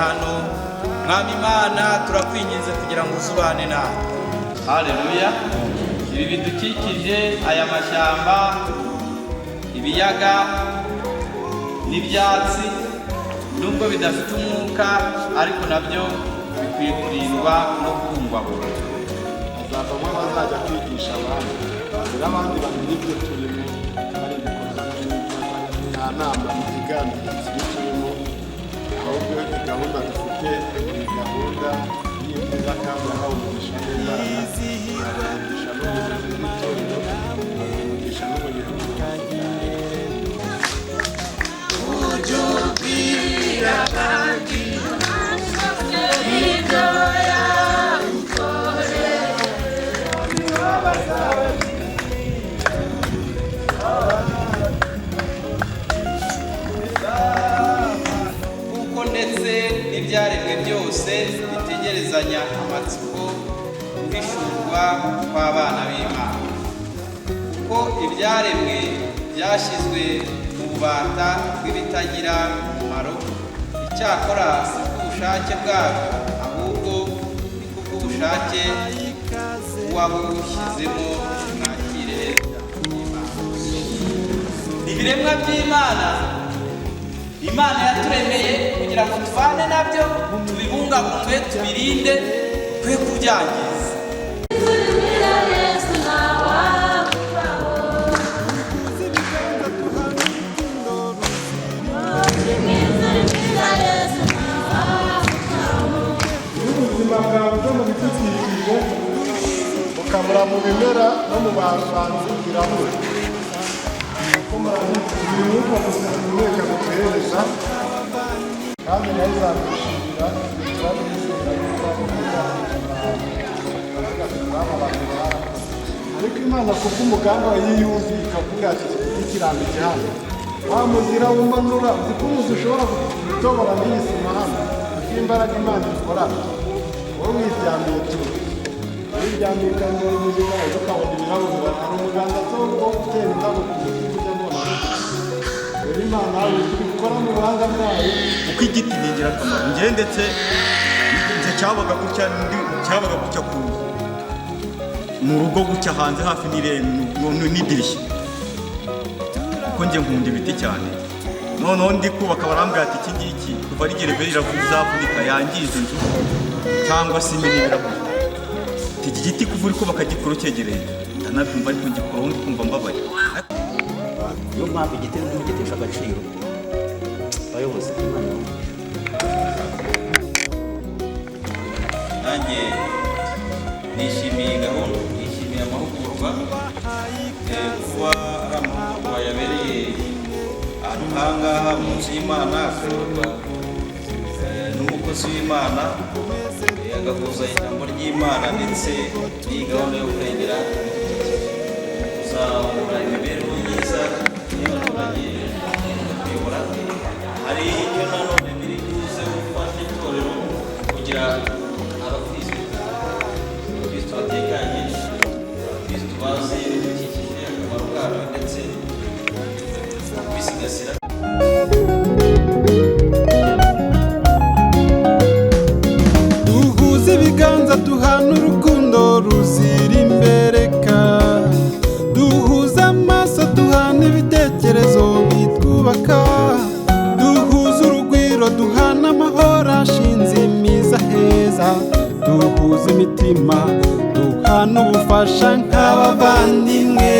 hano. Mwami Imana turakwinginze kugira ngo uzubane nawe. Haleluya. Ibi bidukikije, aya mashyamba, ibiyaga n'ibyatsi, nubwo bidafite umwuka ariko nabyo bikwiye kurindwa no kubungwabungwa. Azavamo abazajya kwigisha abandi, kugira abandi bamenye ibyo turimo, ari ibikorwa nta nama ibiganiro ibyo turimo, ahubwo gahunda dufite ni gahunda y'ibyiza kandi yahawe umugisha n'Imana, umugisha n'ubuyobozi bw'itorero, umugisha n'ubuyobozi kuko ndetse n'ibyaremwe byose bitegerezanya amatsiko kwishurwa kw'abana b'Imana, kuko ibyaremwe byashyizwe mu bubata bw'ibitagira umumaro, icyakora si kubw'ubushake bwabyo, ahubwo ni kubw'ubushake bw'uwabushyizemo. Mwakire ibiremwa by'Imana. Imana yaturemeye kugira ngo tubane nabyo, tubibungabunge, tubirinde, twe kubyangiza. ubuzima bwawe bwo mu bidukikije bukamura mu bimera no mu bahanzi birahura, kuko buri mwuka gusa duhumeka dukohereza kandi nayo izakwishimira ariko Imana kuko umugambi yiyumviye ikavuga ati ikirambike hano wa muzira w'umanura uzi ko umuzi ushobora gutobora n'iyi sima hano, kuko imbaraga Imana ikorana. Wowe wiryamiye turi wiryamiye ukanyura ubuzima ukabona ibirahuri, hari umuganda wo gutera indabo ku mutima ujya mbona rero Imana ikora mu buhanga bwayo. Uko igiti ni ingirakamaro, njye ndetse cyabaga gutya mu rugo gutya hanze hafi n'idirishya, kuko njye nkunda ibiti cyane. Noneho ndi kubaka barambwira ati iki ngiki kuva rigereve riravunika yangiza inzu cyangwa se n'ibirahuri, iki giti kuva uri kubaka gikuru cyegereye ndanabyumva ariko ngikuraho ndi kumva mbabaye. Niyo mpamvu igiti n'ugitesha agaciro abayobozi. Nanjye nishimiye gahunda, nishimiye amahugurwa, kuba ari amahugurwa yabereye ahantu nk'ahangaha munsi y'Imana, akayoborwa n'umukozi w'Imana, agahuza ijambo ry'Imana ndetse n'iyi gahunda yo kurengera kuzamura imibereho myiza y'abaturage kuyobora. Hari icyo nanone biri buze gufasha itorero kugira abakristo batekanye, abakristo bazi ibidukikije akamaro kabyo ndetse no kubisigasira. Duhuze ibiganza duhana urukundo ruzira imbereka, duhuze amaso duhana ibitekerezo bitwubaka, duhuze urugwiro duhana amahoro ashinze imiza heza, duhuze imitima duhana ubufasha nk'abavandimwe.